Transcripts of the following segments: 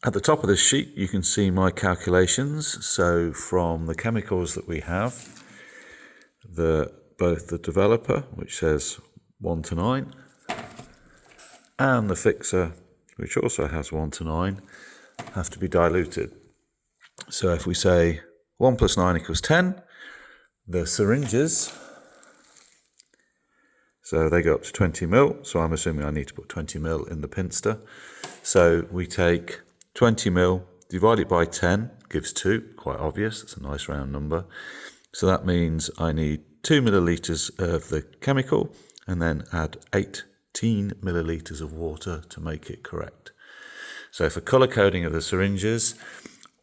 At the top of this sheet, you can see my calculations. So from the chemicals that we have, both the developer, which says 1 to 9, and the fixer, which also has 1 to 9, have to be diluted. So if we say 1 plus 9 equals 10, the syringes, so they go up to 20 mil, so I'm assuming I need to put 20 mil in the Pinsta. So we take 20 mil, divide it by 10, gives 2, quite obvious, it's a nice round number. So that means I need 2 millilitres of the chemical and then add 18 millilitres of water to make it correct. So for colour coding of the syringes,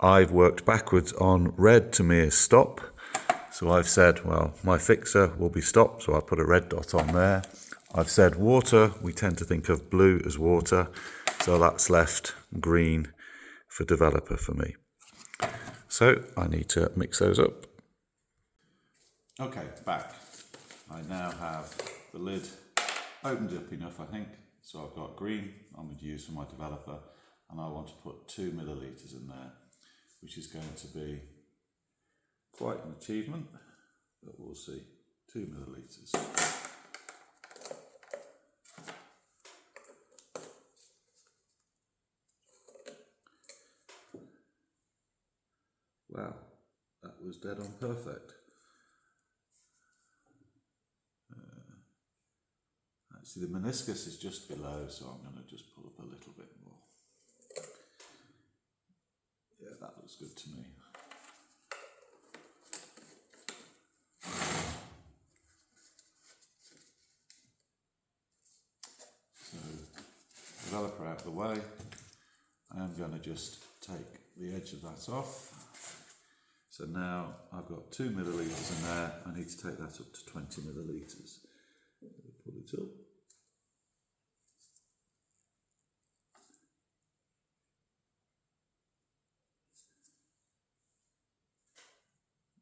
I've worked backwards on red to me is stop. So I've said, well, my fixer will be stop, so I put a red dot on there. I've said water, we tend to think of blue as water, so that's left green for developer for me. So I need to mix those up. Okay, back. I now have the lid opened up enough, I think. So I've got green I'm going to use for my developer, and I want to put 2 millilitres in there, which is going to be quite an achievement, but we'll see. 2 millilitres. Wow, that was dead on perfect. Actually, the meniscus is just below, so I'm going to just pull up a little bit more. Yeah, that looks good to me. So, developer out of the way. I am going to just take the edge of that off. So now I've got 2 millilitres in there. I need to take that up to 20 millilitres. Pull it up.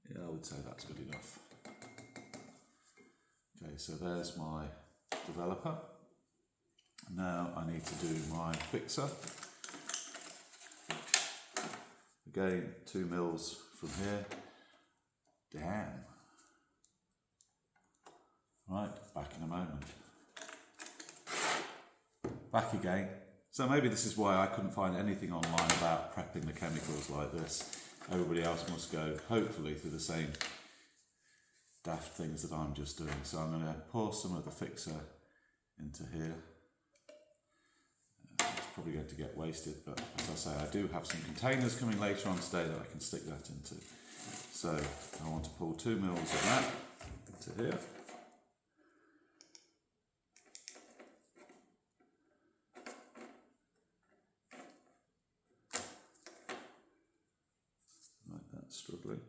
Yeah, I would say that's good enough. Okay, so there's my developer. Now I need to do my fixer. Again, 2 mils from here. Damn. Right, back in a moment. Back again. So maybe this is why I couldn't find anything online about prepping the chemicals like this. Everybody else must go, hopefully, through the same daft things that I'm just doing. So I'm going to pour some of the fixer into here. It's probably going to get wasted, but as I say, I do have some containers coming later on today that I can stick that into. So I want to pull 2 mils of that into here. Right, that's struggling.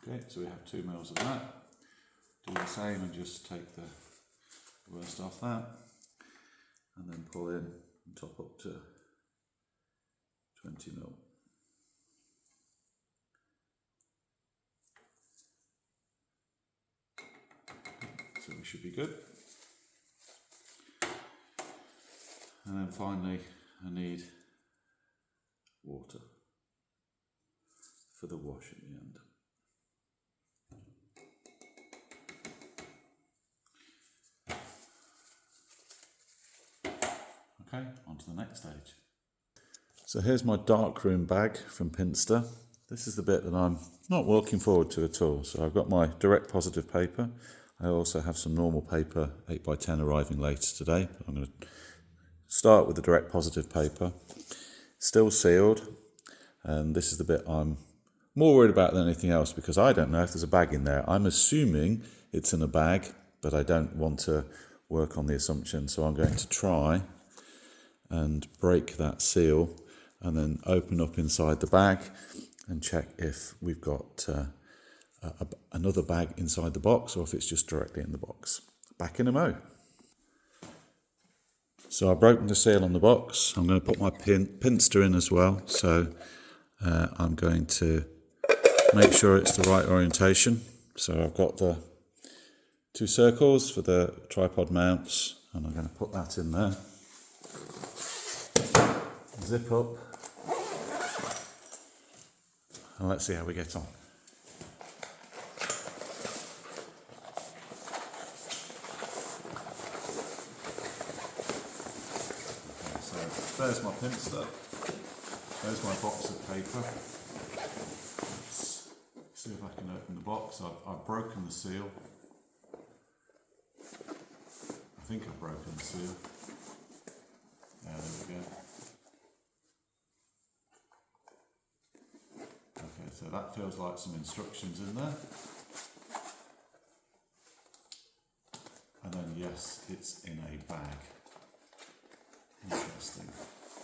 Okay, so we have 2 mils of that. Do the same and just take the worst off that, and then pull in and top up to 20 mil. So we should be good. And then finally, I need water for the wash at the end. Okay, on to the next stage. So here's my darkroom bag from Pinsta. This is the bit that I'm not looking forward to at all. So I've got my direct positive paper. I also have some normal paper, 8x10 arriving later today. I'm going to start with the direct positive paper. Still sealed. And this is the bit I'm more worried about than anything else, because I don't know if there's a bag in there. I'm assuming it's in a bag, but I don't want to work on the assumption. So I'm going to try and break that seal and then open up inside the bag and check if we've got another bag inside the box or if it's just directly in the box. Back in a mo. So I've broken the seal on the box. I'm going to put my Pinsta in as well. So I'm going to make sure it's the right orientation. So I've got the 2 circles for the tripod mounts, and I'm going to put that in there. Zip up, and let's see how we get on. Okay, so there's my Pinsta. There's my box of paper. Let's see if I can open the box. I've broken the seal. I think I've broken the seal. Yeah, there we go. Okay, so that feels like some instructions in there. And then yes, it's in a bag. Interesting.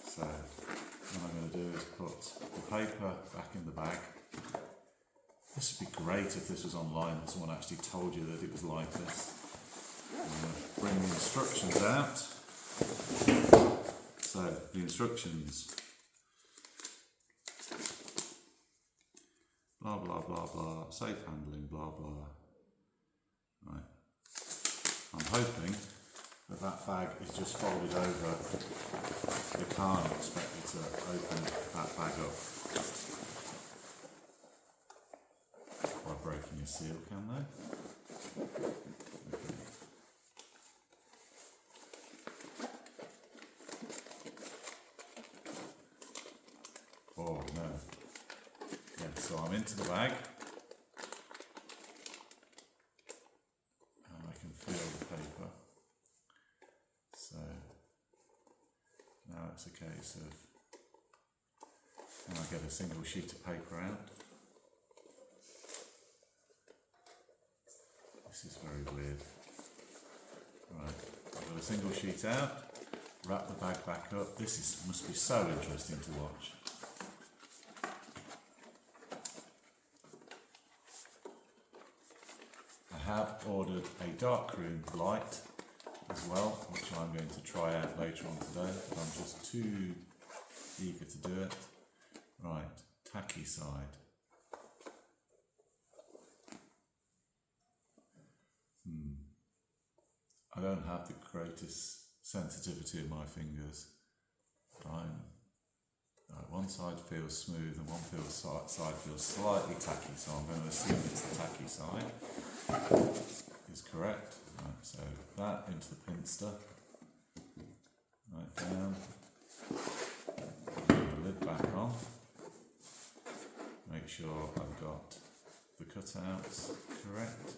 So what I'm going to do is put the paper back in the bag. This would be great if this was online and someone actually told you that it was like this. I'm going to bring the instructions out. So the instructions. Blah, blah, blah, blah, safe handling, blah, blah. Right. I'm hoping that that bag is just folded over. They can't expect you to open that bag up by breaking a seal, can they? Okay. Oh no. Yeah, so I'm into the bag. And I can feel the paper. So now it's a case of, and I get a single sheet of paper out. This is very weird. Right, I've got a single sheet out, wrap the bag back up. This must be so interesting to watch. I have ordered a darkroom light as well, which I'm going to try out later on today, but I'm just too eager to do it. Right, tacky side. I don't have the greatest sensitivity in my fingers. One side feels smooth and one side feels slightly tacky, so I'm going to assume it's the tacky side is correct. Right, so that into the Pinsta, right down, put the lid back on, make sure I've got the cutouts correct,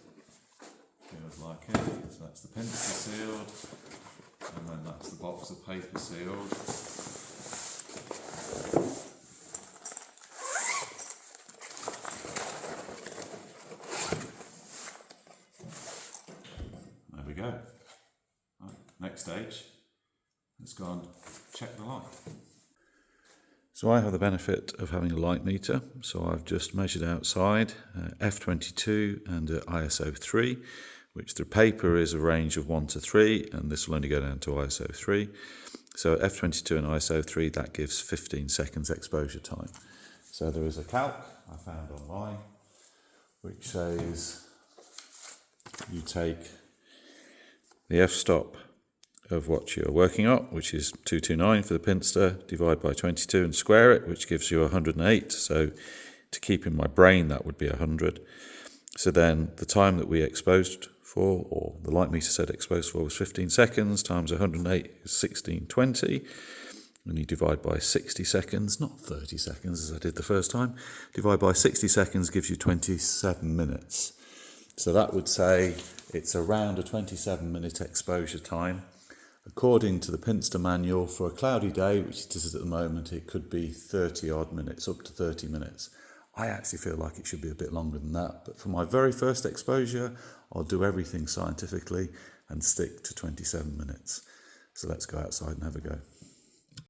feels like it. So that's the Pinsta sealed, and then that's the box of paper sealed. There we go. Right, next stage, let's go and check the light. So I have the benefit of having a light meter, so I've just measured outside f22 and ISO 3, which the paper is a range of 1 to 3, and this will only go down to ISO 3. So f22 and ISO 3, that gives 15 seconds exposure time. So there is a calc I found online which says you take the f-stop of what you're working at, which is 229 for the Pinsta, divide by 22 and square it, which gives you 108. So to keep in my brain, that would be 100. So then the time that we exposed for, or the light meter said exposed for, was 15 seconds, times 108 is 1620. And you divide by 60 seconds, not 30 seconds as I did the first time. Divide by 60 seconds gives you 27 minutes. So that would say it's around a 27-minute exposure time. According to the Pinsta manual, for a cloudy day, which it is at the moment, it could be 30 odd minutes, up to 30 minutes. I actually feel like it should be a bit longer than that, but for my very first exposure, I'll do everything scientifically and stick to 27 minutes. So let's go outside and have a go.